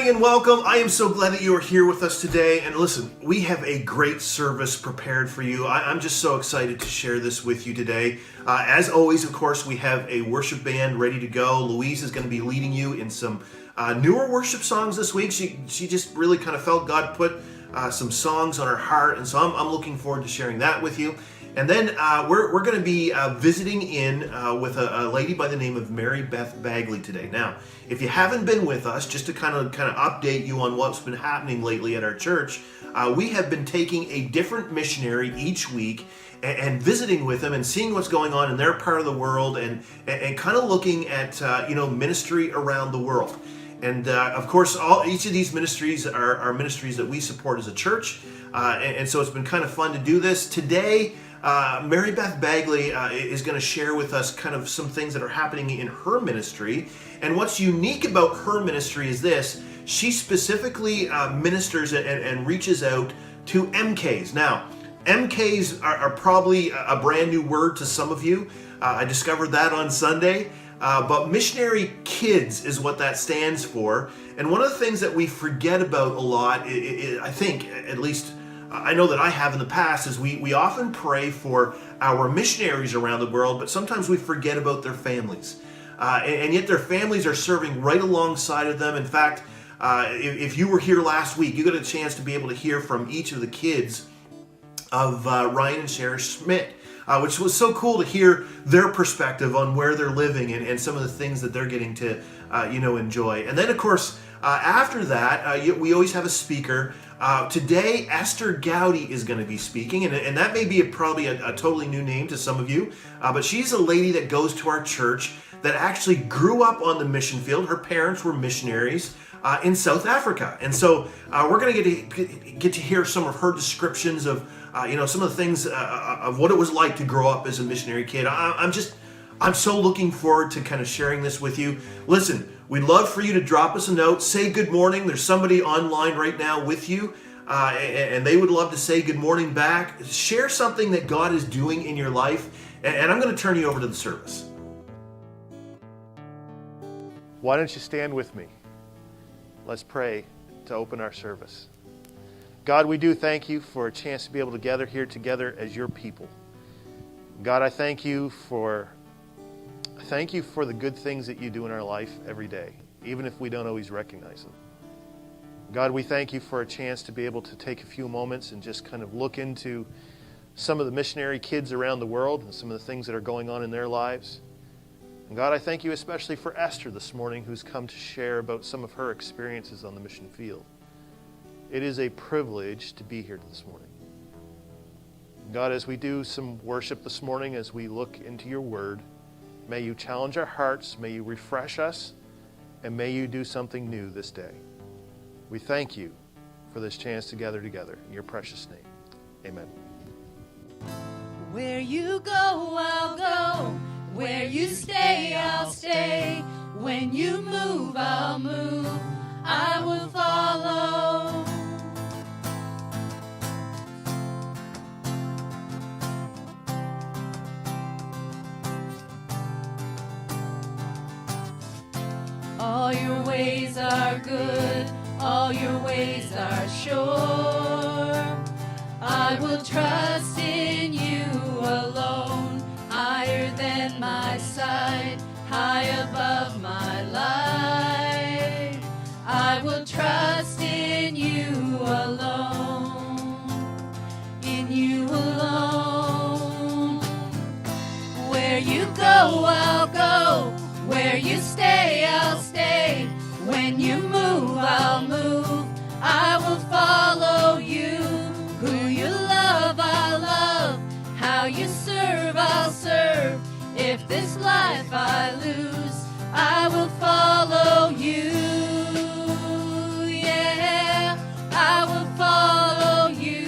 morning and welcome. I am so glad that you are here with us today. And listen, we have a great service prepared for you. I'm just so excited to share this with you today. As always, of course, we have a worship band ready to go. Louise is going to be leading you in some newer worship songs this week. She just really kind of felt God put some songs on her heart. And so I'm looking forward to sharing that with you. And then we're going to be visiting in with a lady by the name of Mary-Beth Bagley today. Now, if you haven't been with us, just to kind of update you on what's been happening lately at our church, we have been taking a different missionary each week and visiting with them and seeing what's going on in their part of the world and kind of looking at ministry around the world. And of course, each of these ministries are ministries that we support as a church, and so it's been kind of fun to do this. Today, Mary-Beth Bagley is going to share with us kind of some things that are happening in her ministry. And what's unique about her ministry is this: she specifically ministers and reaches out to MKs. Now, MKs are probably a brand new word to some of you. I discovered that on Sunday. But missionary kids is what that stands for. And one of the things that we forget about a lot, I think, at least I know that I have in the past, is we often pray for our missionaries around the world, but sometimes we forget about their families. And yet their families are serving right alongside of them. In fact, if you were here last week, you got a chance to be able to hear from each of the kids of Ryan and Sarah Schmidt, which was so cool to hear their perspective on where they're living and some of the things that they're getting to enjoy. And then, of course, after that, we always have a speaker. Today, Esther Goudey is going to be speaking, and that may be probably a totally new name to some of you, but she's a lady that goes to our church that actually grew up on the mission field. Her parents were missionaries in South Africa, and so we're going to get to hear some of her descriptions of some of the things of what it was like to grow up as a missionary kid. I'm so looking forward to kind of sharing this with you. Listen, we'd love for you to drop us a note, say good morning. There's somebody online right now with you, and they would love to say good morning back. Share something that God is doing in your life, and I'm going to turn you over to the service. Why don't you stand with me? Let's pray to open our service. God, we do thank you for a chance to be able to gather here together as your people. God, I thank you for the good things that you do in our life every day, even if we don't always recognize them. God, we thank you for a chance to be able to take a few moments and just kind of look into some of the missionary kids around the world and some of the things that are going on in their lives. And God, I thank you especially for Esther this morning, who's come to share about some of her experiences on the mission field. It is a privilege to be here this morning. God, as we do some worship this morning, as we look into your word, may you challenge our hearts, may you refresh us, and may you do something new this day. We thank you for this chance to gather together. In your precious name, amen. Where you go, I'll go. Where you stay, I'll stay. When you move, I'll move. I will follow. All your ways are good, all your ways are sure. I will trust in you alone, higher than my sight, high above my life. I will trust in you alone, in you alone. Where you go, I'll go. Where you stay, I'll stay. When you move, I'll move. I will follow you. Who you love, I'll love. How you serve, I'll serve. If this life I lose, I will follow you. Yeah, I will follow you.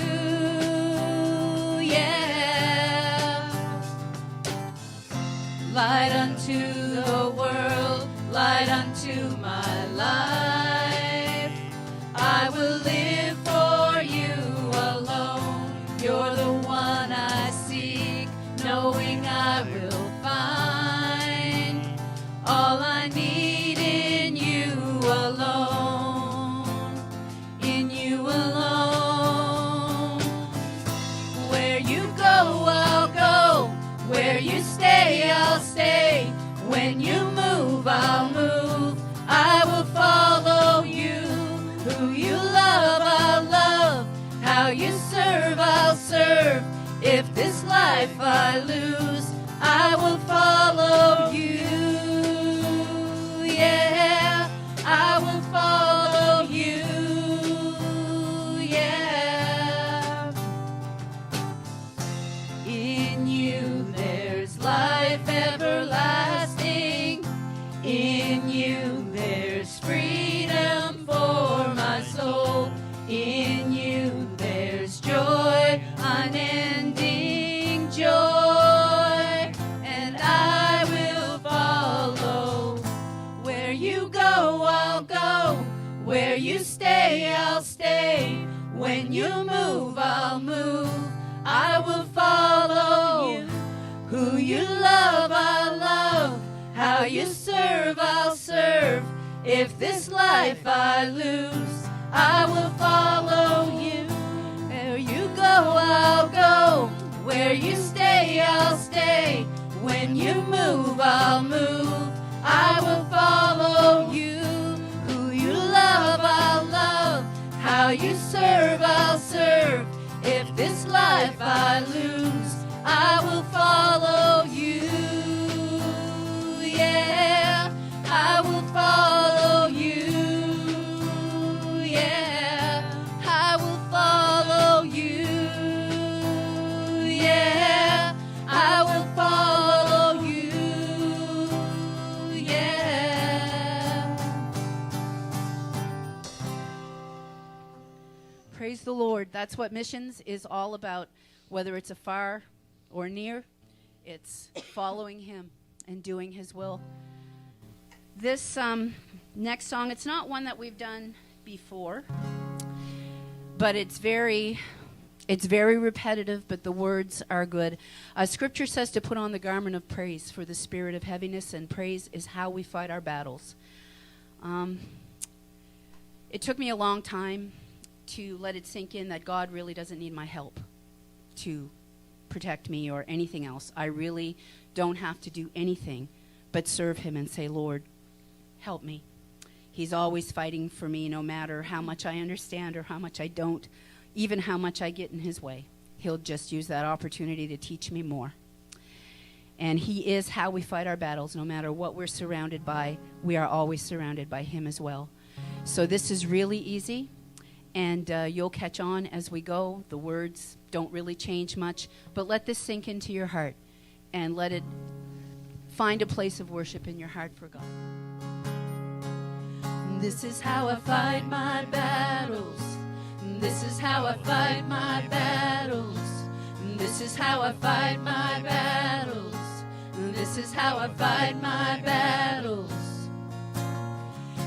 Yeah. Light unto the world, light unto my life. I will live for you alone. You're the one I seek, knowing I will find all I need in you alone. how you serve, I'll serve. If this life I lose, I will follow you. Yeah, I will follow you. Yeah. In you there's life everlasting. In you there's freedom for my soul. In you there's joy, unending joy. And I will follow. Where you go, I'll go. Where you stay, I'll stay. When you move, I'll move. I will follow you. Who you love, I'll love. How you serve, I'll serve. If this life I lose, I will follow you. Where you go, I'll go. Where you stay, I'll stay. When you move, I'll move. I will follow you. Who you love, I'll love. How you serve, I'll serve. If this life I lose, I will follow you. Yeah, I will follow you. Yeah, I will follow you. Yeah, I will follow you. Yeah. Praise the Lord. That's what missions is all about. Whether it's afar or near, it's following Him and doing His will. This next song, it's not one that we've done before, but it's very repetitive, but the words are good. Scripture says to put on the garment of praise for the spirit of heaviness, and praise is how we fight our battles. It took me a long time to let it sink in that God really doesn't need my help to protect me or anything else. I really don't have to do anything but serve Him and say, Lord, help me. He's always fighting for me, no matter how much I understand or how much I don't, even how much I get in His way. He'll just use that opportunity to teach me more. And He is how we fight our battles. No matter what we're surrounded by, we are always surrounded by Him as well. So this is really easy, and you'll catch on as we go. The words don't really change much, but let this sink into your heart and let it find a place of worship in your heart for God. This is how I fight my battles. This is how I fight my battles. This is how I fight my battles. This is how I fight my battles.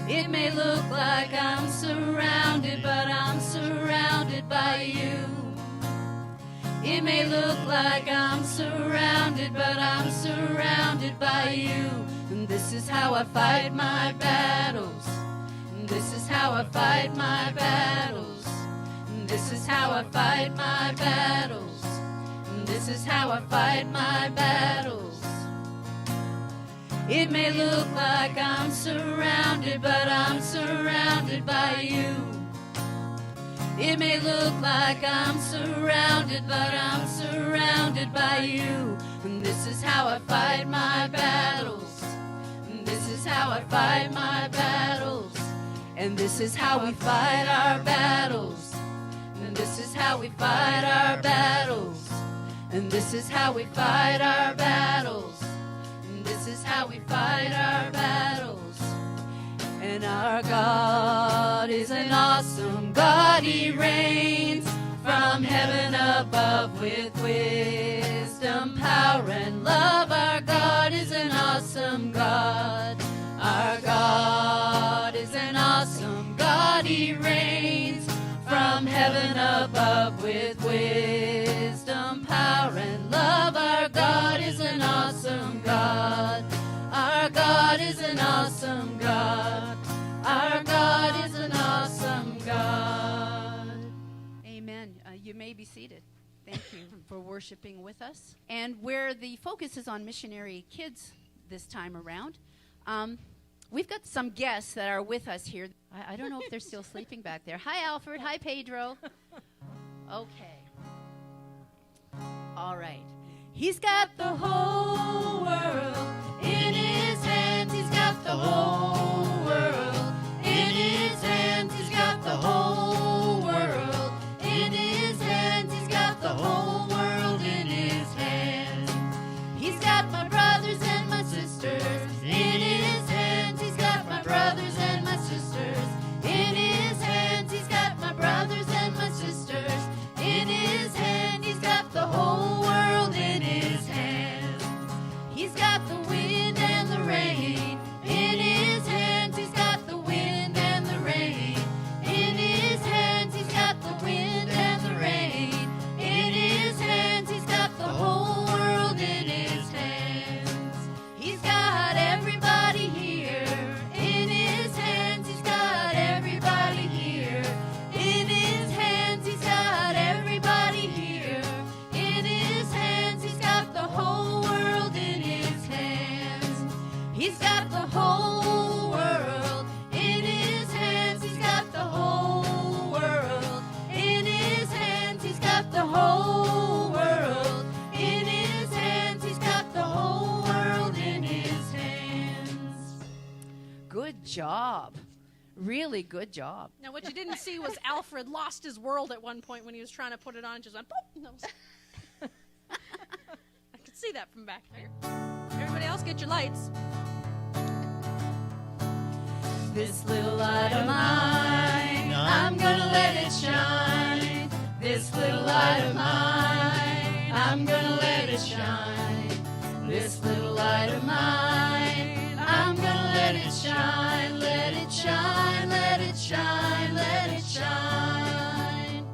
It may look like I'm surrounded, but I'm surrounded by you. It may look like I'm surrounded, but I'm surrounded by you. And this is how I fight my battles. This is how I fight my battles. This is how I fight my battles. This is how I fight my battles. It may look like I'm surrounded, but I'm surrounded by you. It may look like I'm surrounded, but I'm surrounded by you. And this is how I fight my battles. And this is how I fight my battles. And this is how we fight our battles. And this is how we fight our battles. And this is how we fight our battles. And this is how we fight our battles. And our God is an awesome God. He reigns from heaven above with wisdom, power, and love. Our God is an awesome God. Our God is an awesome God. He reigns from heaven above with wisdom, power, and love. Our God is an awesome God. Our God is an awesome God. Our God is an awesome God. Amen. You may be seated. Thank you for worshiping with us. And where the focus is on missionary kids this time around, we've got some guests that are with us here. I don't know if they're still sleeping back there. Hi, Alfred. Hi, Pedro. Okay. All right. He's got the whole world in his hands. He's got the whole world in his hands. He's got the whole world in his hands. He's got the whole world in his hands. He's got my brothers and my sisters in his hands. He's got my brothers and my sisters in his hands. He's got my brothers and my sisters in his hand. He's got the whole world in his hands. He's got the wind and the rain in his hands. He's got the wind and the rain in his hands. He's got the wind and the rain in his hands. He's got the whole world in his hands. He's got everybody here in his hands. He's got everybody here in his hands. He's got everybody here in his hands. He's got the whole world in his hands. He's got the whole world in his hands. He's got the whole world in his hands. He's got the whole world in his hands. He's got the whole world in his hands. Good job. Really good job. Now, what you didn't see was Alfred lost his world at one point when he was trying to put it on and just went, boop. And that was I could see that from back there. Everybody else, get your lights. This little light of mine, I'm gonna let it shine. This little light of mine, I'm gonna let it shine. This little light of mine, I'm gonna let it shine. Let it shine, let it shine, let it shine.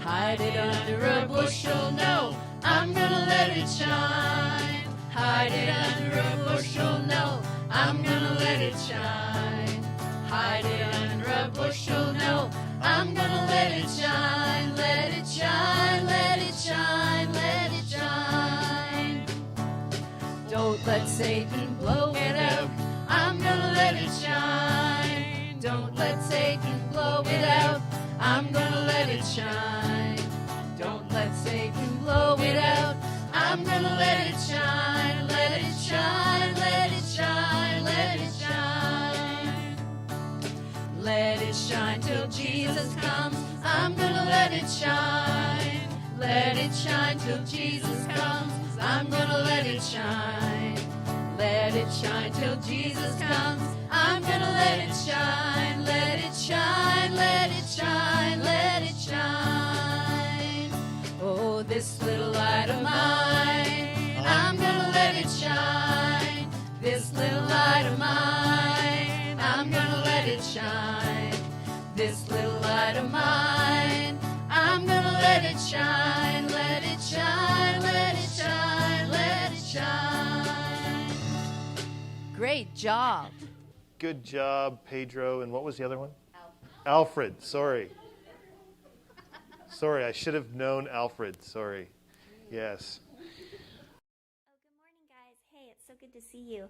Hide it under a bushel, no, I'm gonna let it shine. Hide it under a bushel, no, I'm gonna let it shine. Hide it under a bushel, no, I'm gonna let it shine. Let it shine, let it shine, let it shine. Don't let Satan blow it out, I'm gonna let it shine. Don't let Satan blow it out, I'm gonna let it shine. Don't let Satan blow it out, I'm gonna let it shine. Let it shine, let it shine, let it shine. Let it shine till Jesus comes, I'm gonna let it shine. Let it shine till Jesus comes, I'm gonna let it shine. Let it shine till Jesus comes, I'm gonna let it shine. Let it shine, let it shine, let it shine. Oh, this little light of mine, I'm gonna let it shine. This little light of mine, I'm gonna let it shine. This little light of mine, I'm gonna let it shine. Let it shine, let it shine, let it shine. Great job. Good job, Pedro. And what was the other one? Alfred. Sorry. Sorry, I should have known Alfred. Sorry. Yes. Oh, good morning, guys. Hey, it's so good to see you.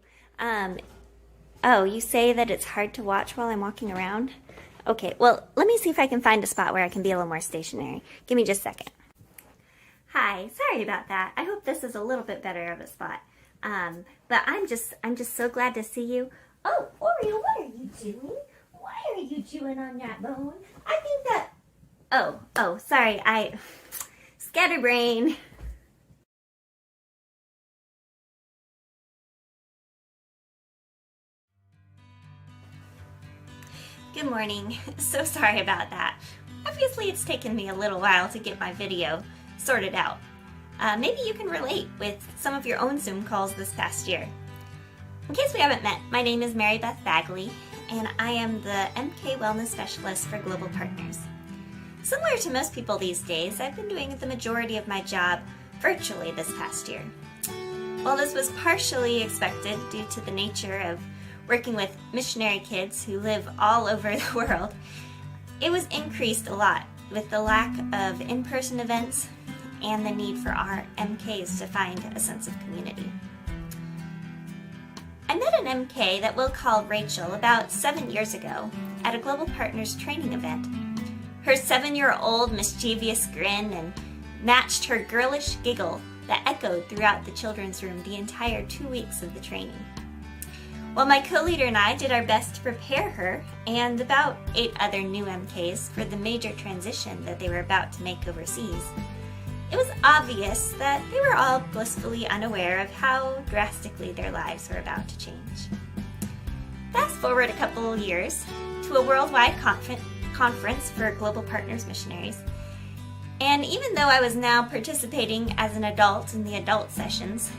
Oh, you say that it's hard to watch while I'm walking around? Okay, well, let me see if I can find a spot where I can be a little more stationary. Give me just a second. Hi, sorry about that. I hope this is a little bit better of a spot. But I'm just so glad to see you. Oh, Oreo, what are you doing? Why are you chewing on that bone? I think that... Oh, sorry, scatterbrain. Good morning. So sorry about that. Obviously, it's taken me a little while to get my video sorted out. Maybe you can relate with some of your own Zoom calls this past year. In case we haven't met, my name is Mary-Beth Bagley, and I am the MK Wellness Specialist for Global Partners. Similar to most people these days, I've been doing the majority of my job virtually this past year. While this was partially expected due to the nature of working with missionary kids who live all over the world, it was increased a lot with the lack of in-person events and the need for our MKs to find a sense of community. I met an MK that we'll call Rachel about 7 years ago at a Global Partners training event. Her 7-year-old mischievous grin and matched her girlish giggle that echoed throughout the children's room the entire 2 weeks of the training. While my co-leader and I did our best to prepare her and about 8 other new MKs for the major transition that they were about to make overseas, it was obvious that they were all blissfully unaware of how drastically their lives were about to change. Fast forward a couple years to a worldwide conference for Global Partners Missionaries, and even though I was now participating as an adult in the adult sessions,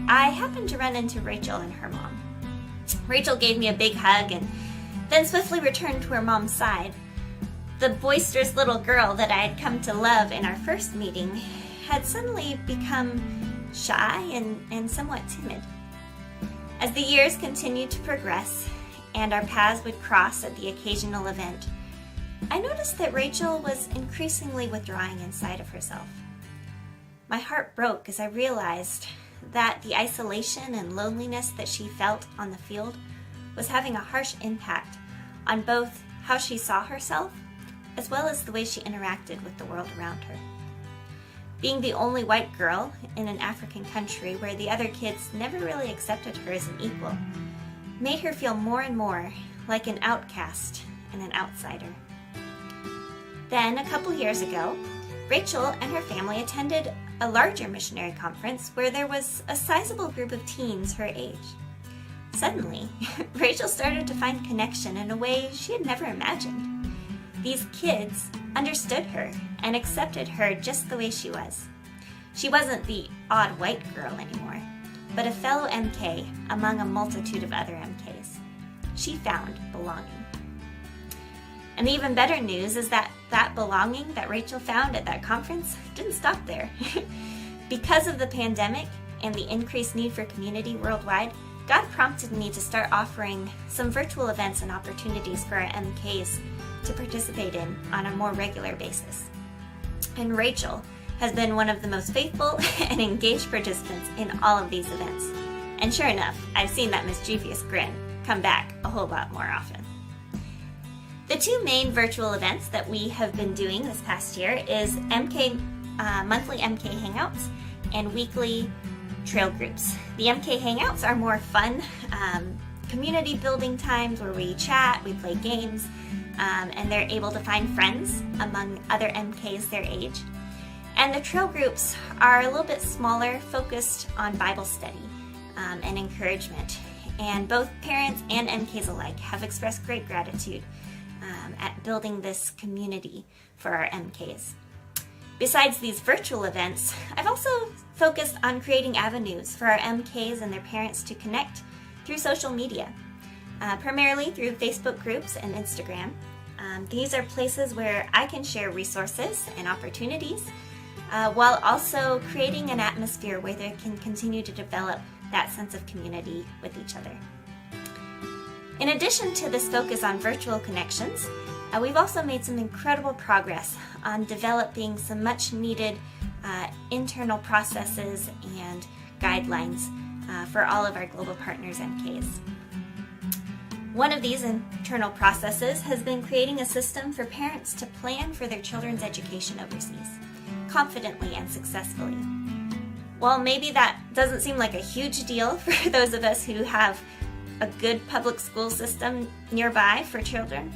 I happened to run into Rachel and her mom. Rachel gave me a big hug and then swiftly returned to her mom's side. The boisterous little girl that I had come to love in our first meeting had suddenly become shy and somewhat timid. As the years continued to progress and our paths would cross at the occasional event, I noticed that Rachel was increasingly withdrawing inside of herself. My heart broke as I realized that the isolation and loneliness that she felt on the field was having a harsh impact on both how she saw herself as well as the way she interacted with the world around her. Being the only white girl in an African country where the other kids never really accepted her as an equal made her feel more and more like an outcast and an outsider. Then, a couple years ago, Rachel and her family attended a larger missionary conference where there was a sizable group of teens her age. Suddenly, Rachel started to find connection in a way she had never imagined. These kids understood her and accepted her just the way she was. She wasn't the odd white girl anymore, but a fellow MK among a multitude of other MKs. She found belonging. And the even better news is that belonging that Rachel found at that conference didn't stop there. Because of the pandemic and the increased need for community worldwide, God prompted me to start offering some virtual events and opportunities for our MKs to participate in on a more regular basis. And Rachel has been one of the most faithful and engaged participants in all of these events. And sure enough, I've seen that mischievous grin come back a whole lot more often. The 2 main virtual events that we have been doing this past year is monthly MK Hangouts and weekly trail groups. The MK Hangouts are more fun, community building times where we chat, we play games, and they're able to find friends among other MKs their age. And the trail groups are a little bit smaller, focused on Bible study and encouragement. And both parents and MKs alike have expressed great gratitude at building this community for our MKs. Besides these virtual events, I've also focused on creating avenues for our MKs and their parents to connect through social media, primarily through Facebook groups and Instagram. These are places where I can share resources and opportunities, while also creating an atmosphere where they can continue to develop that sense of community with each other. In addition to this focus on virtual connections, we've also made some incredible progress on developing some much needed internal processes and guidelines for all of our global partners MKs. One of these internal processes has been creating a system for parents to plan for their children's education overseas, confidently and successfully. While maybe that doesn't seem like a huge deal for those of us who have a good public school system nearby for children,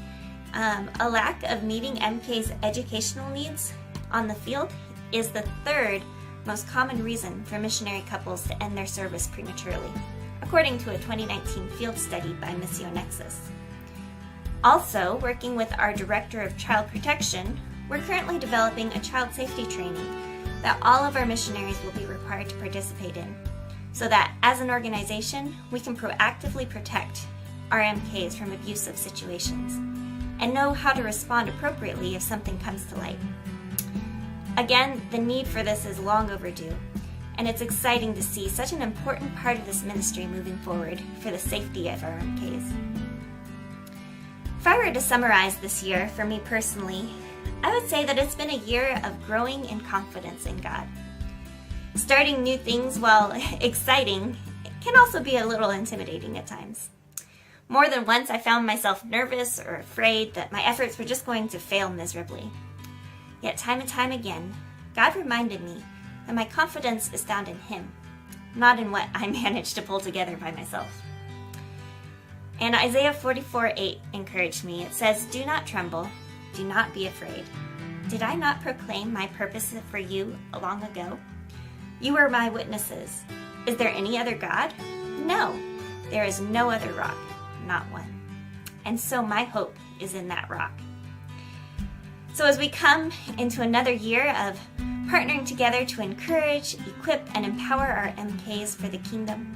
a lack of meeting MK's educational needs on the field is the 3rd most common reason for missionary couples to end their service prematurely, according to a 2019 field study by Missio Nexus. Also, working with our Director of Child Protection, we're currently developing a child safety training that all of our missionaries will be required to participate in, so that as an organization, we can proactively protect our MKs from abusive situations and know how to respond appropriately if something comes to light. Again, the need for this is long overdue, and it's exciting to see such an important part of this ministry moving forward for the safety of our MKs. If I were to summarize this year for me personally, I would say that it's been a year of growing in confidence in God. Starting new things, while exciting, can also be a little intimidating at times. More than once, I found myself nervous or afraid that my efforts were just going to fail miserably. Yet time and time again, God reminded me that my confidence is found in Him, not in what I managed to pull together by myself. And Isaiah 44:8 encouraged me. It says, "Do not tremble, do not be afraid. Did I not proclaim my purpose for you long ago? You are my witnesses. Is there any other God? No, there is no other rock, not one. And so my hope is in that rock." So as we come into another year of partnering together to encourage, equip, and empower our MKs for the kingdom,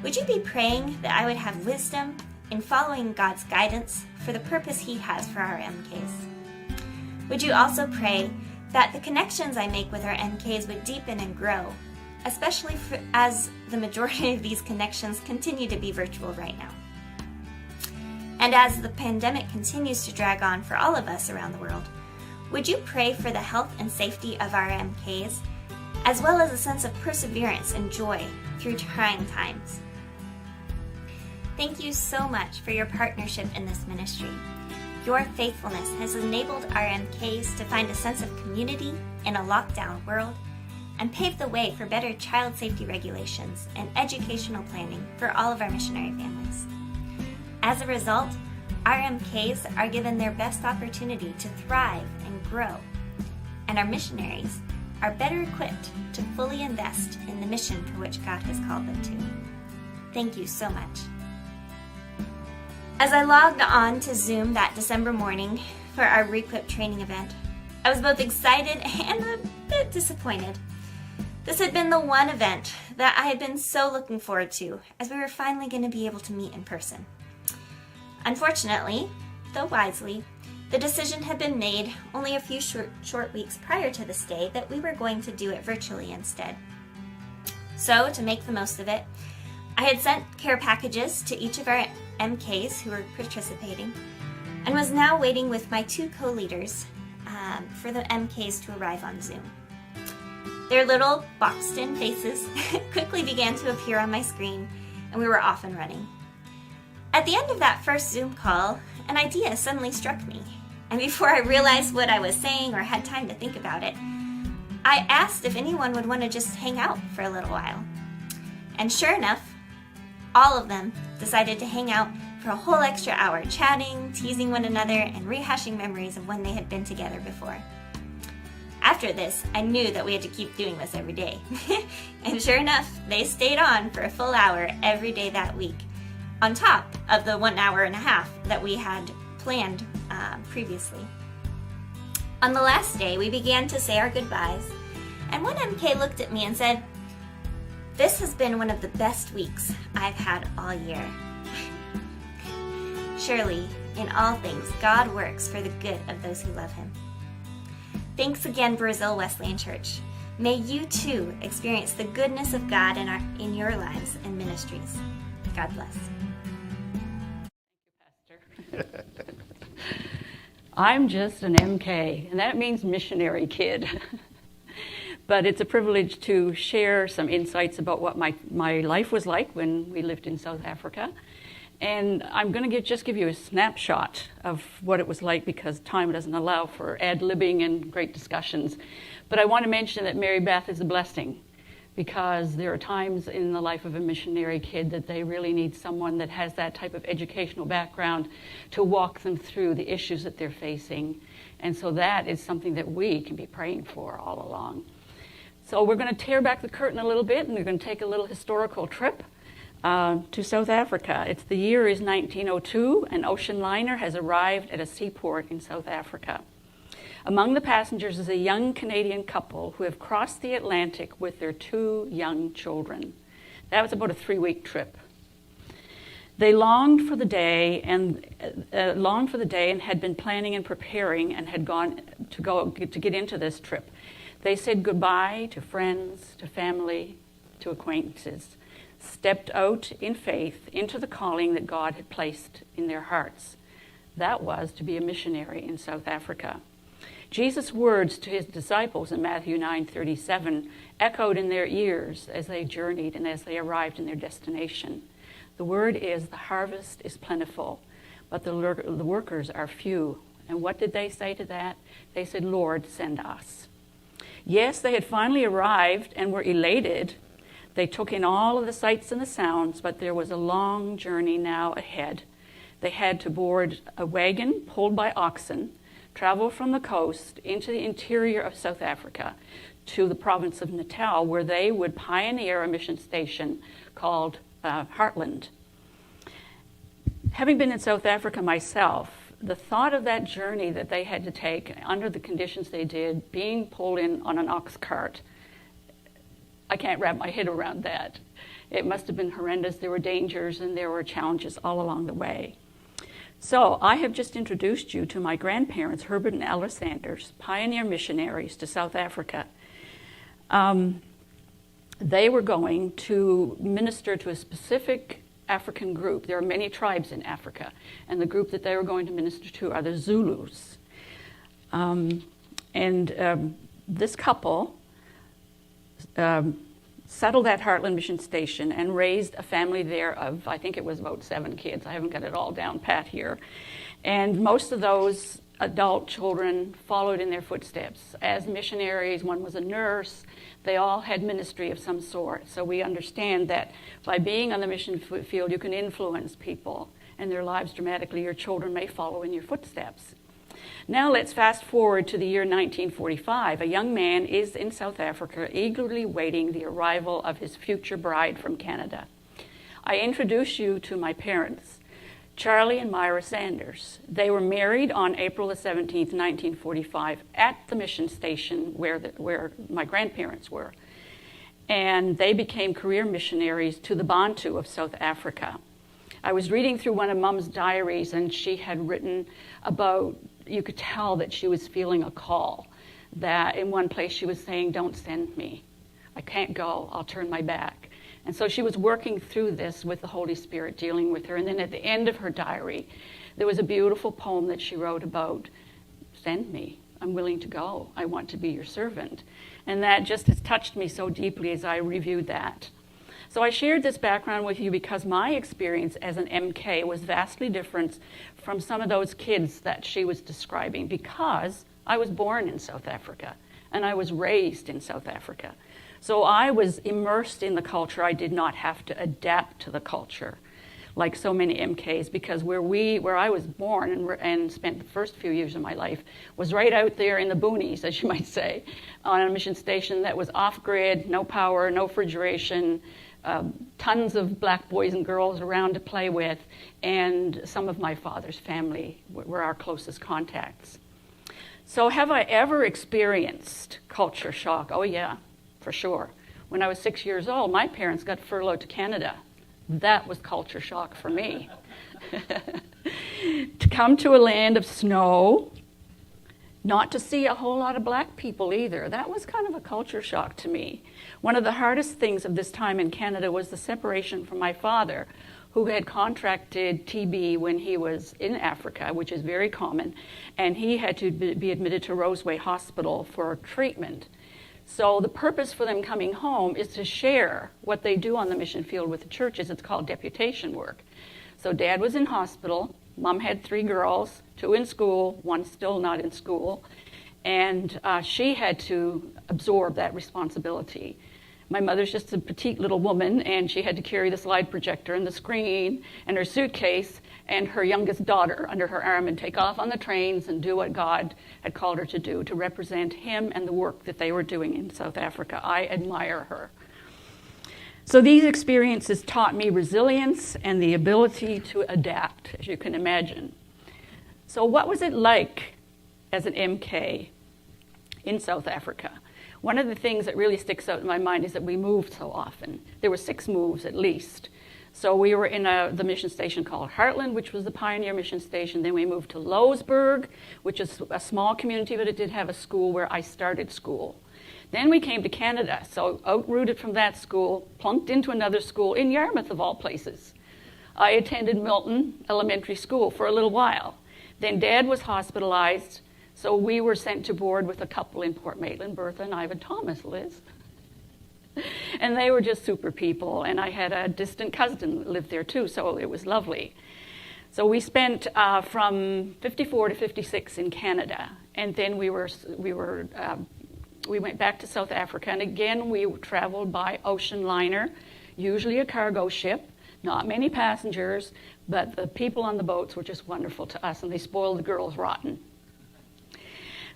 would you be praying that I would have wisdom in following God's guidance for the purpose He has for our MKs? Would you also pray that the connections I make with our MKs would deepen and grow, especially as the majority of these connections continue to be virtual right now? And as the pandemic continues to drag on for all of us around the world, would you pray for the health and safety of our MKs, as well as a sense of perseverance and joy through trying times? Thank you so much for your partnership in this ministry. Your faithfulness has enabled our MKs to find a sense of community in a lockdown world and pave the way for better child safety regulations and educational planning for all of our missionary families. As a result, our MKs are given their best opportunity to thrive and grow, and our missionaries are better equipped to fully invest in the mission for which God has called them to. Thank you so much. As I logged on to Zoom that December morning for our Requip training event, I was both excited and a bit disappointed. This had been the one event that I had been so looking forward to, as we were finally going to be able to meet in person. Unfortunately, though wisely, the decision had been made only a few short weeks prior to this day that we were going to do it virtually instead. So, to make the most of it, I had sent care packages to each of our MKs who were participating, and was now waiting with my two co-leaders for the MKs to arrive on Zoom. Their little boxed-in faces quickly began to appear on my screen, and we were off and running. At the end of that first Zoom call, an idea suddenly struck me, and before I realized what I was saying or had time to think about it, I asked if anyone would want to just hang out for a little while. And sure enough, all of them decided to hang out for a whole extra hour, chatting, teasing one another, and rehashing memories of when they had been together before. After this, I knew that we had to keep doing this every day. And sure enough, they stayed on for a full hour every day that week, on top of the 1 hour and a half that we had planned previously. On the last day, we began to say our goodbyes, and one MK looked at me and said, "This has been one of the best weeks I've had all year." Surely, in all things, God works for the good of those who love Him. Thanks again, Brazil Wesleyan Church. May you too experience the goodness of God in your lives and ministries. God bless. I'm just an MK, and that means missionary kid. But it's a privilege to share some insights about what my life was like when we lived in South Africa. And I'm going to just give you a snapshot of what it was like, because time doesn't allow for ad-libbing and great discussions. But I want to mention that Mary-Beth is a blessing, because there are times in the life of a missionary kid that they really need someone that has that type of educational background to walk them through the issues that they're facing. And so that is something that we can be praying for all along. So we're going to tear back the curtain a little bit, and we're going to take a little historical trip to South Africa. The year is 1902. An ocean liner has arrived at a seaport in South Africa. Among the passengers is a young Canadian couple who have crossed the Atlantic with their 2 young children. That was about a 3-week trip. They longed for the day and had been planning and preparing and had gone to get into this trip. They said goodbye to friends, to family, to acquaintances, stepped out in faith into the calling that God had placed in their hearts. That was to be a missionary in South Africa. Jesus' words to his disciples in Matthew 9:37 echoed in their ears as they journeyed and as they arrived in their destination. The The word is, the harvest is plentiful, but the workers are few. And what did they say to that? They said, Lord, send us. Yes, they had finally arrived and were elated. They took in all of the sights and the sounds, but there was a long journey now ahead. They had to board a wagon pulled by oxen, travel from the coast into the interior of South Africa to the province of Natal, where they would pioneer a mission station called Hartland. Having been in South Africa myself, the thought of that journey that they had to take under the conditions they did, being pulled in on an ox cart, I can't wrap my head around that. It must have been horrendous. There were dangers and there were challenges all along the way. So I have just introduced you to my grandparents, Herbert and Ella Sanders, pioneer missionaries to South Africa. They were going to minister to a specific African group. There are many tribes in Africa, and the group that they were going to minister to are the Zulus. This couple settled at Hartland Mission Station and raised a family there of, I think it was about 7 kids. I haven't got it all down pat here. And most of those adult children followed in their footsteps. As missionaries, one was a nurse. They all had ministry of some sort. So we understand that by being on the mission field, you can influence people and their lives dramatically. Your children may follow in your footsteps. Now let's fast forward to the year 1945. A young man is in South Africa, eagerly waiting the arrival of his future bride from Canada. I introduce you to my parents, Charlie and Myra Sanders. They were married on April the 17th, 1945, at the mission station where my grandparents were. And they became career missionaries to the Bantu of South Africa. I was reading through one of Mom's diaries, and she had written about, you could tell that she was feeling a call, that in one place she was saying, don't send me. I can't go. I'll turn my back. And so she was working through this with the Holy Spirit dealing with her. And then at the end of her diary, there was a beautiful poem that she wrote about, send me. I'm willing to go. I want to be your servant. And that just has touched me so deeply as I reviewed that. So I shared this background with you because my experience as an MK was vastly different from some of those kids that she was describing, because I was born in South Africa and I was raised in South Africa. So I was immersed in the culture. I did not have to adapt to the culture like so many MKs, because where I was born and spent the first few years of my life was right out there in the boonies, as you might say, on a mission station that was off-grid, no power, no refrigeration, tons of black boys and girls around to play with, and some of my father's family were our closest contacts. So have I ever experienced culture shock? Oh yeah, for sure. When I was 6 years old, my parents got furloughed to Canada. That was culture shock for me. To come to a land of snow, not to see a whole lot of black people either. That was kind of a culture shock to me. One of the hardest things of this time in Canada was the separation from my father, who had contracted TB when he was in Africa, which is very common, and he had to be admitted to Roseway Hospital for treatment. So the purpose for them coming home is to share what they do on the mission field with the churches. It's called deputation work. So Dad was in hospital. Mom had 3 girls, 2 in school, 1 still not in school. And she had to absorb that responsibility. My mother's just a petite little woman, and she had to carry the slide projector and the screen and her suitcase and her youngest daughter under her arm and take off on the trains and do what God had called her to do, to represent him and the work that they were doing in South Africa. I admire her. So these experiences taught me resilience and the ability to adapt, as you can imagine. So what was it like as an MK in South Africa? One of the things that really sticks out in my mind is that we moved so often. There were 6 moves at least. So we were in the mission station called Hartland, which was the pioneer mission station. Then we moved to Louisburg, which is a small community, but it did have a school where I started school. Then we came to Canada, so uprooted from that school, plunked into another school in Yarmouth, of all places. I attended Milton Elementary School for a little while. Then Dad was hospitalized, so we were sent to board with a couple in Port Maitland, Bertha and Ivan Thomas, Liz. And they were just super people. And I had a distant cousin that lived there too, so it was lovely. So we spent from 54 to 56 in Canada, and then we went back to South Africa, and again we traveled by ocean liner, usually a cargo ship, not many passengers, but the people on the boats were just wonderful to us, and they spoiled the girls rotten.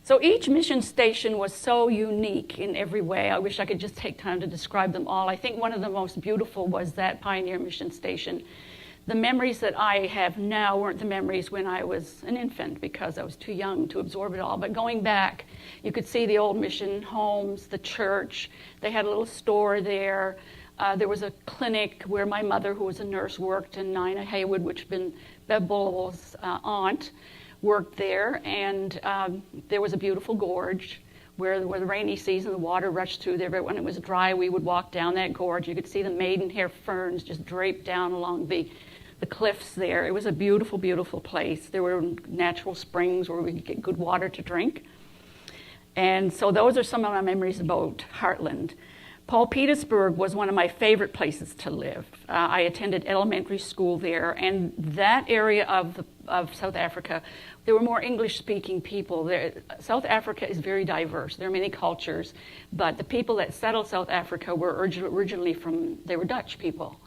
So each mission station was so unique in every way. I wish I could just take time to describe them all. I think one of the most beautiful was that Pioneer Mission Station. The memories that I have now weren't the memories when I was an infant because I was too young to absorb it all. But going back, you could see the old mission homes, the church. They had a little store there. There was a clinic where my mother, who was a nurse, worked, and Nina Haywood, which had been Bev Bullowell's aunt, worked there. And there was a beautiful gorge where the rainy season, the water rushed through there. But when it was dry, we would walk down that gorge. You could see the maidenhair ferns just draped down along the cliffs there. It was a beautiful, beautiful place. There were natural springs where we could get good water to drink. And so those are some of my memories about Heartland. Paul Petersburg was one of my favorite places to live. I attended elementary school there, and that area of South Africa, there were more English-speaking people. South Africa is very diverse. There are many cultures, but the people that settled South Africa were originally they were Dutch people.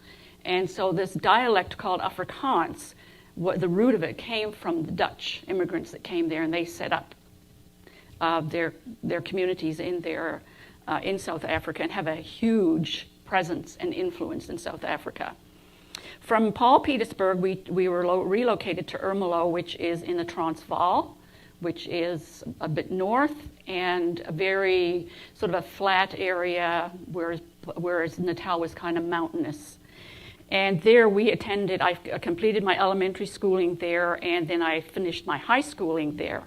And so this dialect called Afrikaans, the root of it came from the Dutch immigrants that came there, and they set up their communities in South Africa and have a huge presence and influence in South Africa. From Paul Petersburg, we were relocated to Ermelo, which is in the Transvaal, which is a bit north and a very sort of a flat area, whereas Natal was kind of mountainous. And there I completed my elementary schooling there, and then I finished my high schooling there.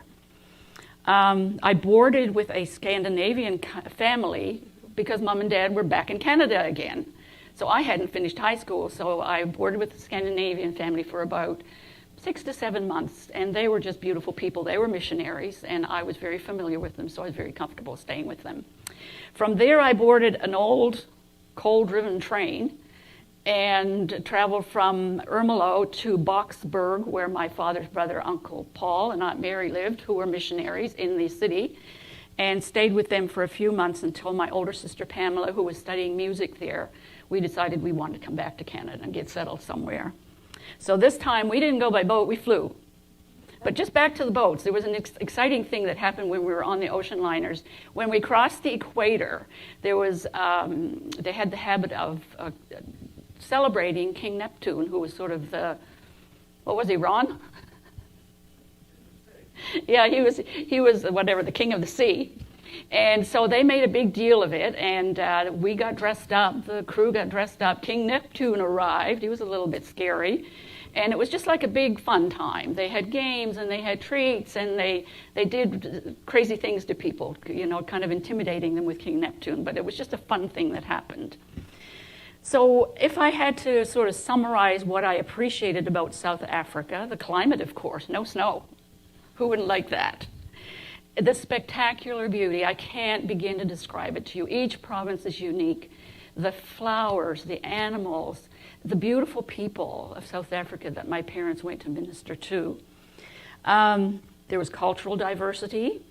I boarded with a Scandinavian family because Mom and Dad were back in Canada again. So I hadn't finished high school, so I boarded with a Scandinavian family for about 6 to 7 months, and they were just beautiful people. They were missionaries, and I was very familiar with them, so I was very comfortable staying with them. From there, I boarded an old coal-driven train and traveled from Ermelo to Boksburg, where my father's brother, Uncle Paul, and Aunt Mary lived, who were missionaries in the city, and stayed with them for a few months until my older sister Pamela, who was studying music there, we decided we wanted to come back to Canada and get settled somewhere. So this time, we didn't go by boat, we flew. But just back to the boats, there was an exciting thing that happened when we were on the ocean liners. When we crossed the equator, there was, they had the habit of celebrating King Neptune, who was sort of what was he, Ron? Yeah, he was whatever, the king of the sea. And so they made a big deal of it, and we got dressed up, the crew got dressed up. King Neptune arrived. He was a little bit scary. And it was just like a big fun time. They had games and they had treats, and they did crazy things to people, kind of intimidating them with King Neptune. But it was just a fun thing that happened. So if I had to sort of summarize what I appreciated about South Africa, the climate, of course, no snow. Who wouldn't like that? The spectacular beauty, I can't begin to describe it to you. Each province is unique. The flowers, the animals, the beautiful people of South Africa that my parents went to minister to. There was cultural diversity.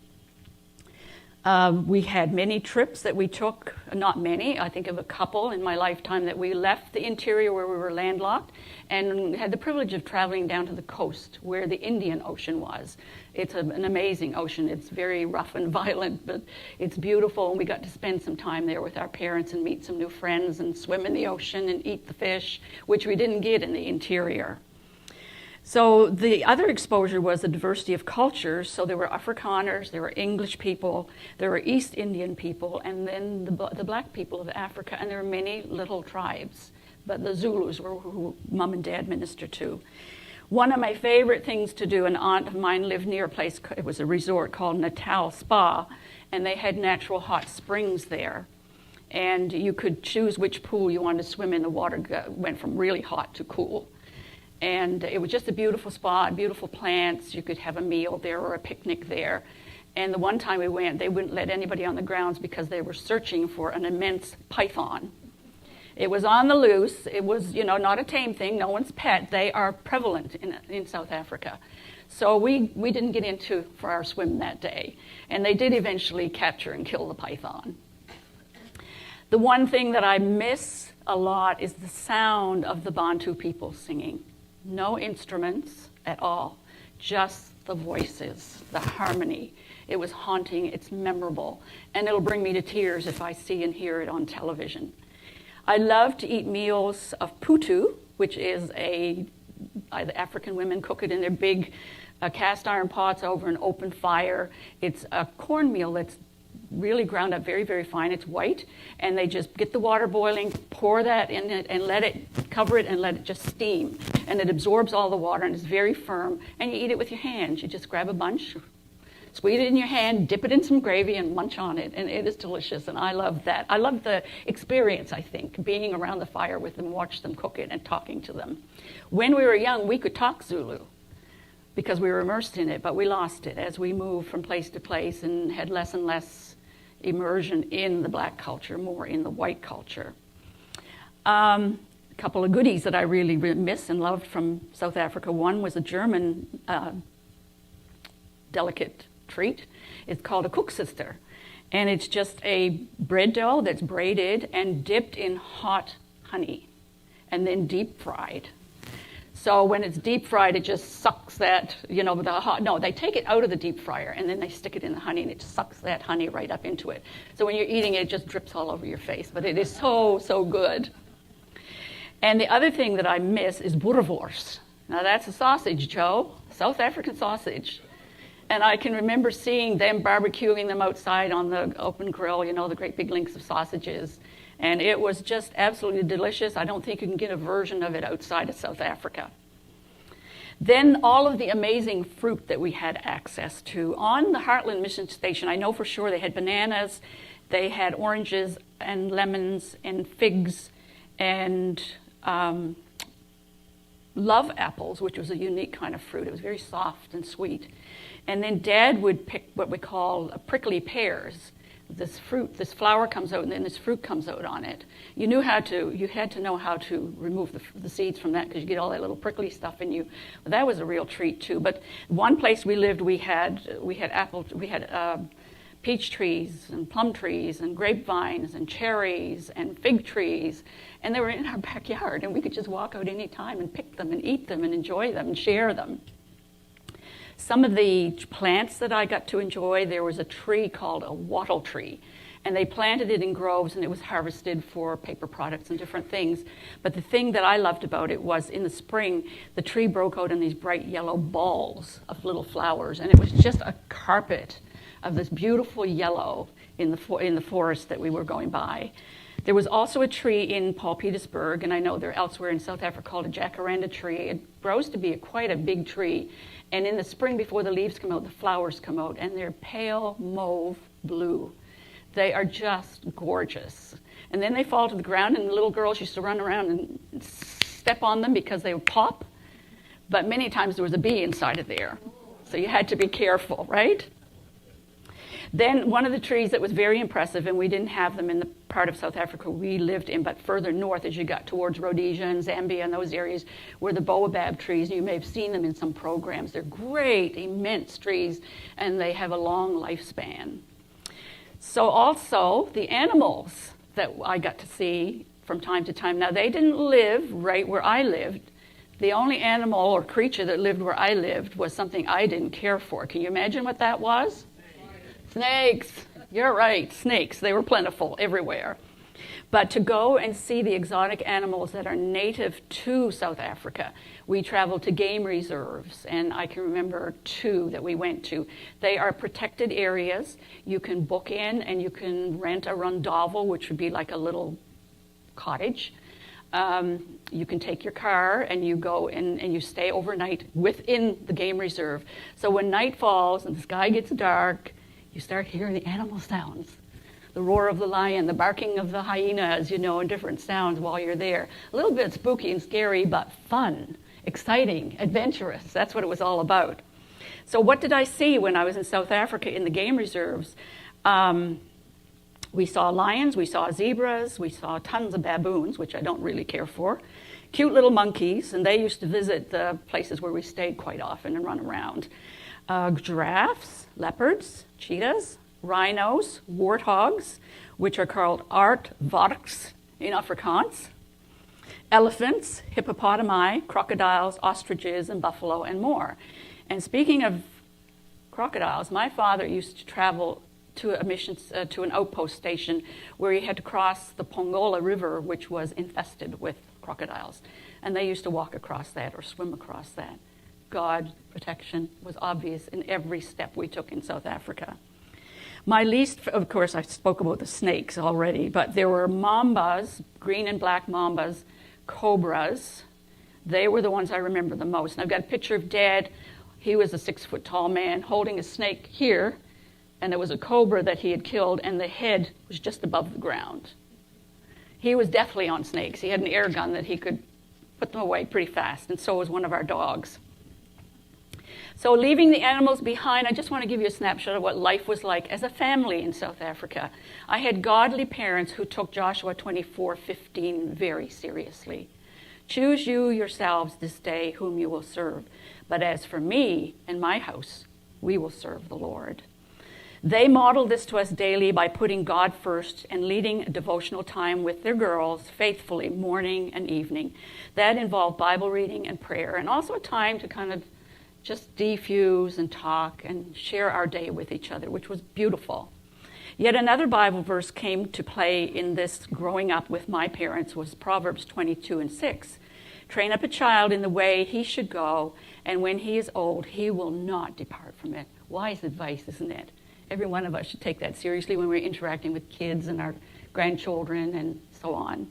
We had many trips that we took, not many, I think of a couple in my lifetime, that we left the interior where we were landlocked and had the privilege of traveling down to the coast where the Indian Ocean was. It's an amazing ocean. It's very rough and violent, but it's beautiful, and we got to spend some time there with our parents and meet some new friends and swim in the ocean and eat the fish, which we didn't get in the interior. So the other exposure was the diversity of cultures. So there were Afrikaners, there were English people, there were East Indian people, and then the black people of Africa, and there were many little tribes. But the Zulus were who Mom and Dad ministered to. One of my favorite things to do, an aunt of mine lived near a place, it was a resort called Natal Spa, and they had natural hot springs there. And you could choose which pool you wanted to swim in. The water went from really hot to cool. And it was just a beautiful spot, beautiful plants. You could have a meal there or a picnic there. And the one time we went, they wouldn't let anybody on the grounds because they were searching for an immense python. It was on the loose. It was, not a tame thing, no one's pet. They are prevalent in South Africa. So we didn't get into for our swim that day. And they did eventually capture and kill the python. The one thing that I miss a lot is the sound of the Bantu people singing. No instruments at all, just the voices, the harmony. It was haunting, it's memorable, and it'll bring me to tears if I see and hear it on television. I love to eat meals of putu, which is the African women cook it in their big cast iron pots over an open fire. It's a cornmeal that's really ground up very, very fine. It's white, and they just get the water boiling, pour that in it, and cover it and let it just steam. And it absorbs all the water, and it's very firm, and you eat it with your hands. You just grab a bunch, squeeze it in your hand, dip it in some gravy, and munch on it, and it is delicious, and I love that. I love the experience, I think, being around the fire with them, watch them cook it, and talking to them. When we were young, we could talk Zulu because we were immersed in it, but we lost it as we moved from place to place and had less and less immersion in the black culture, more in the white culture. A couple of goodies that I really miss and loved from South Africa. One was a German delicate treat. It's called a koeksister, and it's just a bread dough that's braided and dipped in hot honey and then deep fried. So when it's deep fried, it just sucks that, they take it out of the deep fryer and then they stick it in the honey and it sucks that honey right up into it. So when you're eating it, it just drips all over your face, but it is so, so good. And the other thing that I miss is boerewors. Now that's a sausage, Joe, South African sausage. And I can remember seeing them barbecuing them outside on the open grill, the great big links of sausages. And it was just absolutely delicious. I don't think you can get a version of it outside of South Africa. Then all of the amazing fruit that we had access to. On the Heartland Mission Station, I know for sure they had bananas, they had oranges and lemons and figs and love apples, which was a unique kind of fruit. It was very soft and sweet. And then Dad would pick what we call prickly pears. This flower comes out, and then this fruit comes out on it. You had to know how to remove the seeds from that because you get all that little prickly stuff in you. But that was a real treat too. But one place we lived, we had peach trees and plum trees and grapevines and cherries and fig trees, and they were in our backyard, and we could just walk out any time and pick them and eat them and enjoy them and share them. Some of the plants that I got to enjoy, there was a tree called a wattle tree, and they planted it in groves, and it was harvested for paper products and different things. But the thing that I loved about it was in the spring, the tree broke out in these bright yellow balls of little flowers, and it was just a carpet of this beautiful yellow in the forest that we were going by. There was also a tree in Paul Petersburg, and I know they're elsewhere in South Africa, called a jacaranda tree. It grows to be quite a big tree. And in the spring, before the leaves come out, the flowers come out, and they're pale mauve blue. They are just gorgeous. And then they fall to the ground, and the little girls used to run around and step on them because they would pop. But many times there was a bee inside of there. So you had to be careful, right? Then one of the trees that was very impressive, and we didn't have them in the part of South Africa we lived in, but further north as you got towards Rhodesia and Zambia and those areas, were the baobab trees. You may have seen them in some programs. They're great, immense trees, and they have a long lifespan. So also the animals that I got to see from time to time. Now they didn't live right where I lived. The only animal or creature that lived where I lived was something I didn't care for. Can you imagine what that was? Snakes. You're right, snakes. They were plentiful everywhere. But to go and see the exotic animals that are native to South Africa, we traveled to game reserves, and I can remember 2 that we went to. They are protected areas. You can book in and you can rent a rondavel, which would be like a little cottage. You can take your car and you go in and you stay overnight within the game reserve. So when night falls and the sky gets dark, you start hearing the animal sounds. The roar of the lion, the barking of the hyenas, and different sounds while you're there. A little bit spooky and scary, but fun, exciting, adventurous. That's what it was all about. So what did I see when I was in South Africa in the game reserves? We saw lions, we saw zebras, we saw tons of baboons, which I don't really care for, cute little monkeys, and they used to visit the places where we stayed quite often and run around. Giraffes, leopards, cheetahs, rhinos, warthogs, which are called aardvarks in Afrikaans, elephants, hippopotami, crocodiles, ostriches, and buffalo, and more. And speaking of crocodiles, my father used to travel to to an outpost station where he had to cross the Pongola River, which was infested with crocodiles. And they used to walk across that or swim across that. God's protection was obvious in every step we took in South Africa. My least, of course, I spoke about the snakes already, but there were mambas, green and black mambas, cobras. They were the ones I remember the most. And I've got a picture of Dad. He was a 6-foot-tall man holding a snake here, and there was a cobra that he had killed, and the head was just above the ground. He was deathly on snakes. He had an air gun that he could put them away pretty fast, and so was one of our dogs. So leaving the animals behind, I just want to give you a snapshot of what life was like as a family in South Africa. I had godly parents who took Joshua 24:15 very seriously. Choose you yourselves this day whom you will serve. But as for me and my house, we will serve the Lord. They modeled this to us daily by putting God first and leading a devotional time with their girls faithfully morning and evening. That involved Bible reading and prayer, and also a time to kind of just defuse and talk and share our day with each other, which was beautiful. Yet another Bible verse came to play in this growing up with my parents was Proverbs 22:6. Train up a child in the way he should go, and when he is old, he will not depart from it. Wise advice, isn't it? Every one of us should take that seriously when we're interacting with kids and our grandchildren and so on.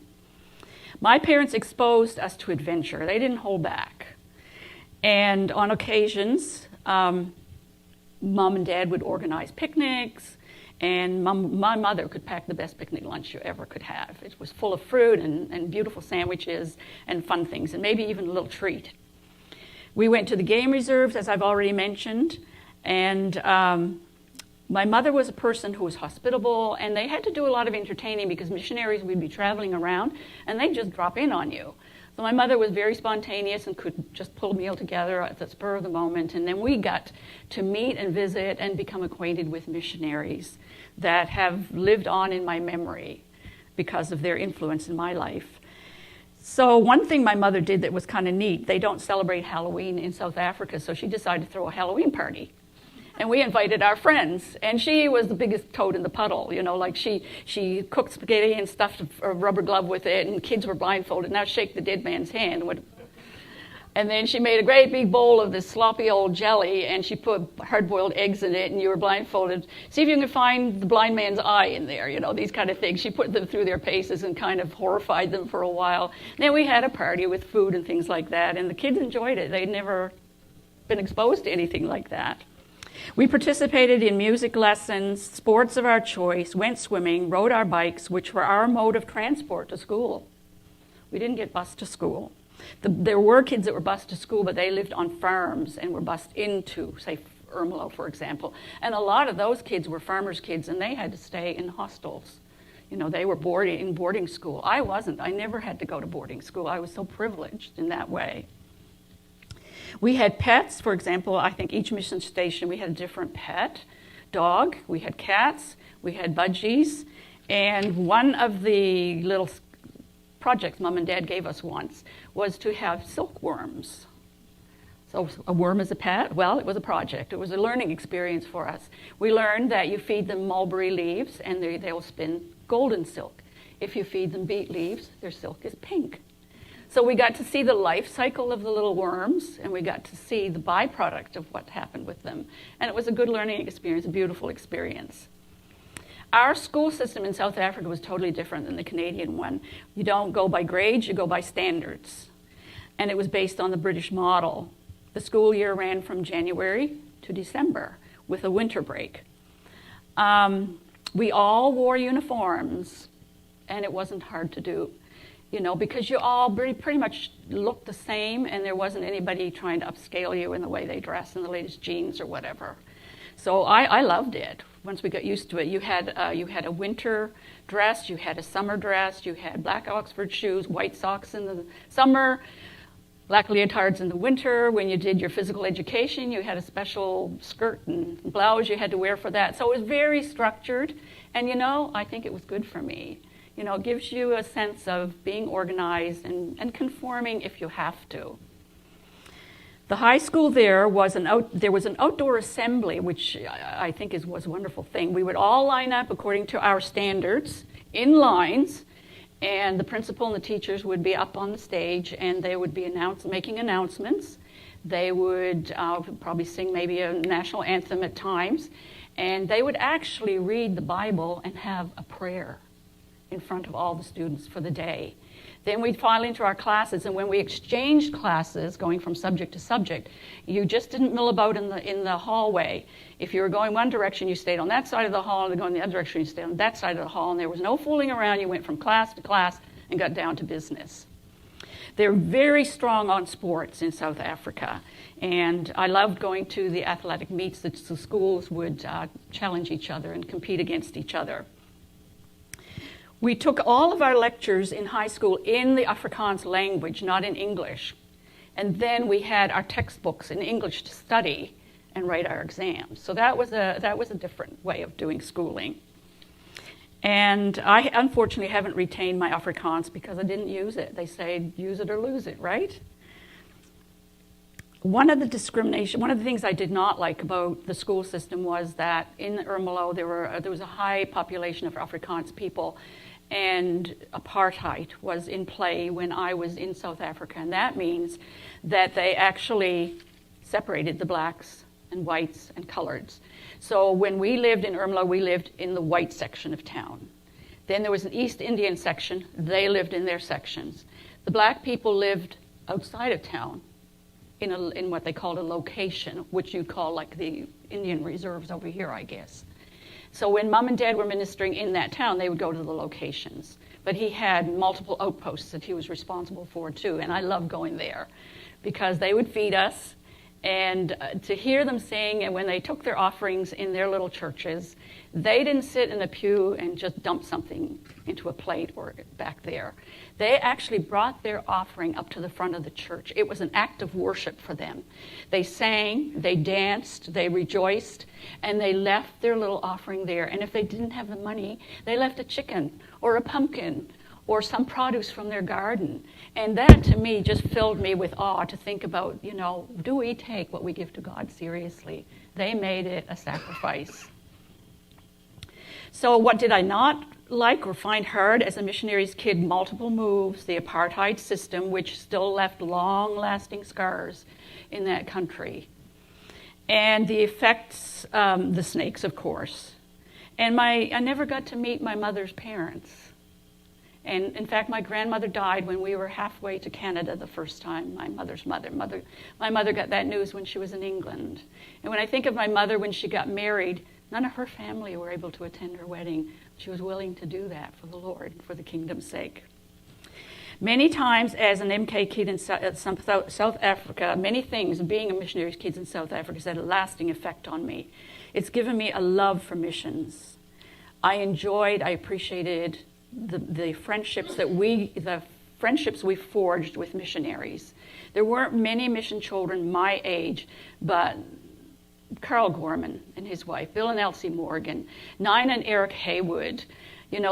My parents exposed us to adventure. They didn't hold back. And on occasions, Mom and Dad would organize picnics, and my mother could pack the best picnic lunch you ever could have. It was full of fruit and beautiful sandwiches and fun things, and maybe even a little treat. We went to the game reserves, as I've already mentioned, and my mother was a person who was hospitable, and they had to do a lot of entertaining because missionaries would be traveling around, and they'd just drop in on you. So my mother was very spontaneous and could just pull a meal together at the spur of the moment, and then we got to meet and visit and become acquainted with missionaries that have lived on in my memory because of their influence in my life. So one thing my mother did that was kind of neat, they don't celebrate Halloween in South Africa, so she decided to throw a Halloween party. And we invited our friends, and she was the biggest toad in the puddle, you know, like she cooked spaghetti and stuffed a rubber glove with it, and kids were blindfolded. Now shake the dead man's hand. And then she made a great big bowl of this sloppy old jelly, and she put hard-boiled eggs in it, and you were blindfolded. See if you can find the blind man's eye in there, you know, these kind of things. She put them through their paces and kind of horrified them for a while. Then we had a party with food and things like that, and the kids enjoyed it. They'd never been exposed to anything like that. We participated in music lessons, sports of our choice, went swimming, rode our bikes, which were our mode of transport to school. We didn't get bused to school. There were kids that were bused to school, but they lived on farms and were bused into, say, Ermelo, for example. And a lot of those kids were farmers' kids, and they had to stay in hostels. You know, they were in boarding school. I wasn't. I never had to go to boarding school. I was so privileged in that way. We had pets. For example, I think each mission station, we had a different pet. Dog, we had cats, we had budgies, and one of the little projects Mom and Dad gave us once was to have silkworms. So a worm is a pet? Well, it was a project. It was a learning experience for us. We learned that you feed them mulberry leaves and they will spin golden silk. If you feed them beet leaves, their silk is pink. So we got to see the life cycle of the little worms, and we got to see the byproduct of what happened with them. And it was a good learning experience, a beautiful experience. Our school system in South Africa was totally different than the Canadian one. You don't go by grades, you go by standards. And it was based on the British model. The school year ran from January to December with a winter break. We all wore uniforms, and it wasn't hard to do. You know, because you all pretty much looked the same, and there wasn't anybody trying to upscale you in the way they dress in the latest jeans or whatever. So I loved it. Once we got used to it, you had a winter dress, you had a summer dress, you had black Oxford shoes, white socks in the summer, black leotards in the winter. When you did your physical education, you had a special skirt and blouse you had to wear for that. So it was very structured, and I think it was good for me. It gives you a sense of being organized and conforming if you have to. The high school there was an outdoor assembly, which I think was a wonderful thing. We would all line up according to our standards in lines, and the principal and the teachers would be up on the stage, and they would be making announcements. They would probably sing maybe a national anthem at times, and they would actually read the Bible and have a prayer in front of all the students for the day. Then we'd file into our classes, and when we exchanged classes, going from subject to subject, you just didn't mill about in the hallway. If you were going one direction, you stayed on that side of the hall, and going the other direction, you stayed on that side of the hall, and there was no fooling around. You went from class to class and got down to business. They're very strong on sports in South Africa, and I loved going to the athletic meets that the schools would challenge each other and compete against each other. We took all of our lectures in high school in the Afrikaans language, not in English. And then we had our textbooks in English to study and write our exams. So that was a different way of doing schooling. And I unfortunately haven't retained my Afrikaans because I didn't use it. They say use it or lose it, right? One of the things I did not like about the school system was that in Ermelo there was a high population of Afrikaans people, and apartheid was in play when I was in South Africa. And that means that they actually separated the blacks and whites and coloreds. So when we lived in Ermelo, we lived in the white section of town. Then there was an East Indian section. They lived in their sections. The black people lived outside of town in what they called a location, which you'd call like the Indian reserves over here, I guess. So when Mom and Dad were ministering in that town, they would go to the locations. But he had multiple outposts that he was responsible for too, and I loved going there because they would feed us, and to hear them sing, and when they took their offerings in their little churches, they didn't sit in the pew and just dump something into a plate or back there. They actually brought their offering up to the front of the church. It was an act of worship for them. They sang, they danced, they rejoiced, and they left their little offering there. And if they didn't have the money, they left a chicken or a pumpkin or some produce from their garden. And that, to me, just filled me with awe to think about, do we take what we give to God seriously? They made it a sacrifice. So what did I not like or find hard as a missionary's kid? Multiple moves, the apartheid system, which still left long-lasting scars in that country. And the effects, the snakes, of course. And I never got to meet my mother's parents. And in fact, my grandmother died when we were halfway to Canada the first time, my mother's mother. My mother got that news when she was in England. And when I think of my mother when she got married, none of her family were able to attend her wedding. She was willing to do that for the Lord, for the kingdom's sake. Many times as an MK kid in South Africa, many things, being a missionary's kid in South Africa, has had a lasting effect on me. It's given me a love for missions. I appreciated the friendships we forged with missionaries. There weren't many mission children my age, but Carl Gorman and his wife, Bill and Elsie Morgan, Nina and Eric Haywood,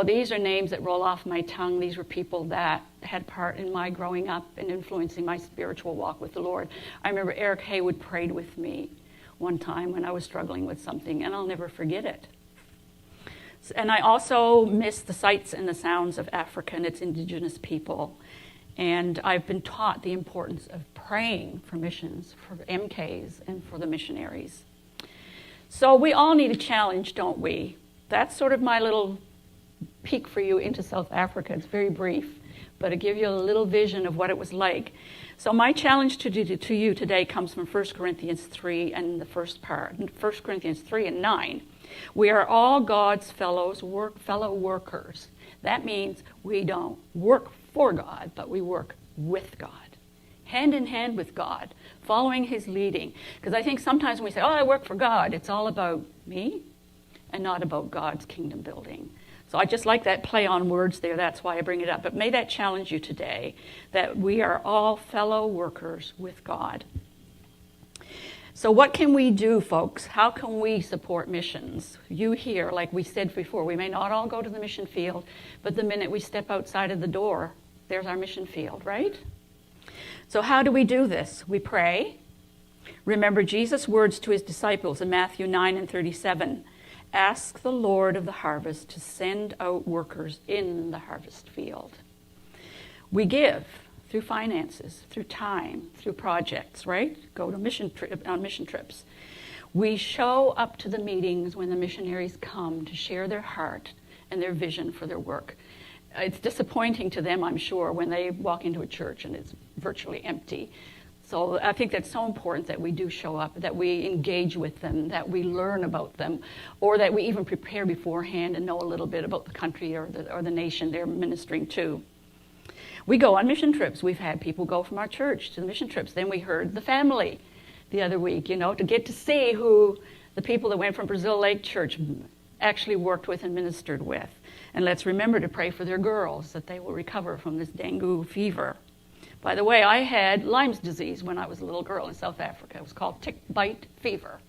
these are names that roll off my tongue. These were people that had part in my growing up and influencing my spiritual walk with the Lord. I remember Eric Haywood prayed with me one time when I was struggling with something, and I'll never forget it. And I also miss the sights and the sounds of Africa and its indigenous people. And I've been taught the importance of praying for missions, for MKs, and for the missionaries. So we all need a challenge, don't we? That's sort of my little peek for you into South Africa. It's very brief, but it gives you a little vision of what it was like. So my challenge to you today comes from 1 Corinthians 3 and the first part, 1 Corinthians 3 and 9. We are all God's fellow workers. That means we don't work for God, but we work with God, hand in hand with God, following his leading. Because I think sometimes when we say, oh, I work for God, it's all about me and not about God's kingdom building. So I just like that play on words there. That's why I bring it up. But may that challenge you today, that we are all fellow workers with God. So what can we do, folks? How can we support missions? You here, like we said before, we may not all go to the mission field, but the minute we step outside of the door, there's our mission field, right? So how do we do this? We pray. Remember Jesus' words to his disciples in Matthew 9:37. Ask the Lord of the harvest to send out workers in the harvest field. We give through finances, through time, through projects, right? Go to on mission trips. We show up to the meetings when the missionaries come to share their heart and their vision for their work. It's disappointing to them, I'm sure, when they walk into a church and it's virtually empty. So I think that's so important that we do show up, that we engage with them, that we learn about them, or that we even prepare beforehand and know a little bit about the country or the nation they're ministering to. We go on mission trips. We've had people go from our church to the mission trips. Then we heard the family the other week, to get to see who the people that went from Brazil Lake Church actually worked with and ministered with. And let's remember to pray for their girls, that they will recover from this dengue fever. By the way, I had Lyme's disease when I was a little girl in South Africa. It was called tick bite fever.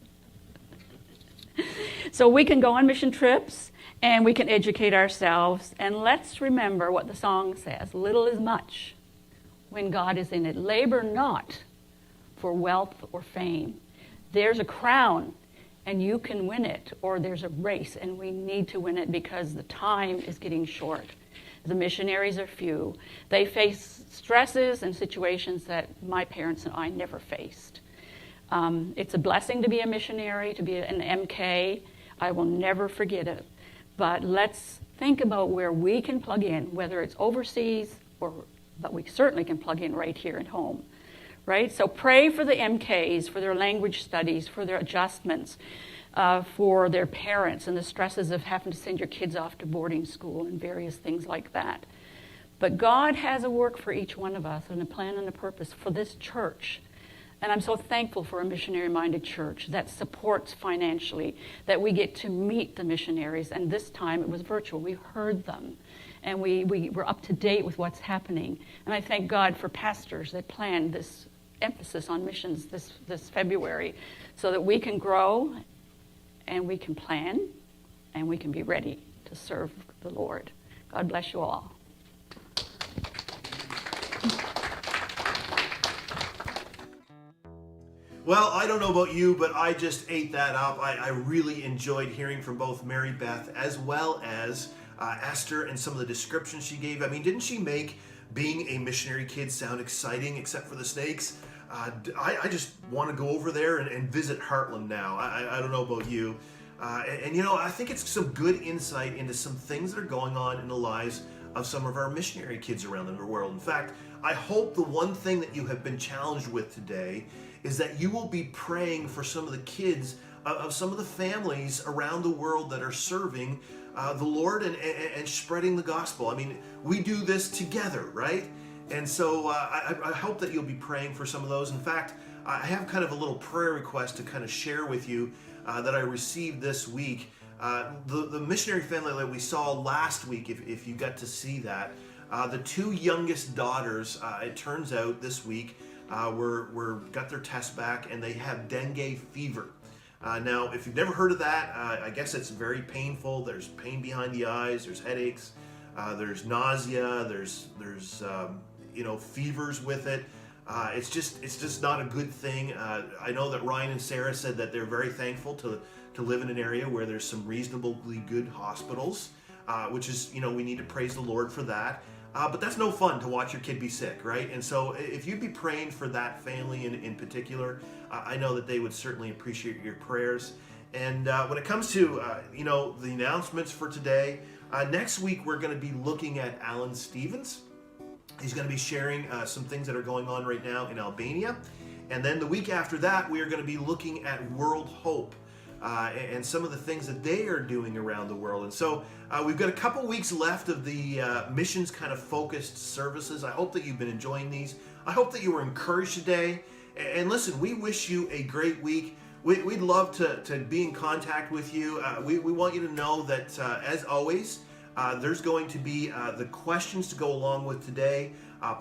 So we can go on mission trips and we can educate ourselves. And let's remember what the song says, little is much when God is in it. Labor not for wealth or fame. There's a crown and you can win it, or there's a race and we need to win it because the time is getting short. The missionaries are few. They face stresses and situations that my parents and I never faced. It's a blessing to be a missionary, to be an MK. I will never forget it. But let's think about where we can plug in, whether it's overseas, but we certainly can plug in right here at home, right? So pray for the MKs, for their language studies, for their adjustments, for their parents and the stresses of having to send your kids off to boarding school and various things like that. But God has a work for each one of us and a plan and a purpose for this church. And I'm so thankful for a missionary-minded church that supports financially, that we get to meet the missionaries. And this time it was virtual. We heard them. And we were up to date with what's happening. And I thank God for pastors that planned this emphasis on missions this February so that we can grow and we can plan and we can be ready to serve the Lord. God bless you all. Well, I don't know about you, but I just ate that up. I really enjoyed hearing from both Mary-Beth as well as Esther and some of the descriptions she gave. I mean, didn't she make being a missionary kid sound exciting, except for the snakes? I just want to go over there and visit Heartland now. I don't know about you. And I think it's some good insight into some things that are going on in the lives of some of our missionary kids around the world. In fact, I hope the one thing that you have been challenged with today is that you will be praying for some of the kids of some of the families around the world that are serving the Lord and spreading the gospel. I mean, we do this together, right? And so I hope that you'll be praying for some of those. In fact, I have kind of a little prayer request to kind of share with you that I received this week. The missionary family that we saw last week, if you got to see that, the two youngest daughters, it turns out this week, got their test back and they have dengue fever. Now, if you've never heard of that, I guess it's very painful. There's pain behind the eyes, there's headaches, there's nausea, there's fevers with it. It's just not a good thing. I know that Ryan and Sarah said that they're very thankful to live in an area where there's some reasonably good hospitals, which is, we need to praise the Lord for that. But that's no fun to watch your kid be sick, right? And so if you'd be praying for that family in particular, I know that they would certainly appreciate your prayers. And when it comes to, the announcements for today, next week we're going to be looking at Alan Stevens. He's going to be sharing some things that are going on right now in Albania. And then the week after that, we are going to be looking at World Hope. and some of the things that they are doing around the world. And so we've got a couple weeks left of the missions kind of focused services. I hope that you've been enjoying these. I hope that you were encouraged today. And listen, we wish you a great week. We'd love to be in contact with you. We want you to know that, as always, there's going to be the questions to go along with today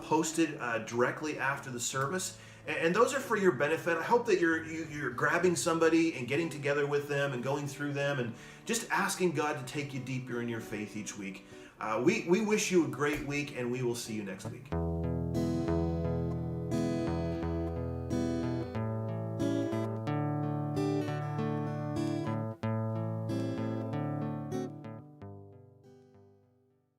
posted directly after the service. And those are for your benefit. I hope that you're grabbing somebody and getting together with them and going through them and just asking God to take you deeper in your faith each week. We wish you a great week, and we will see you next week.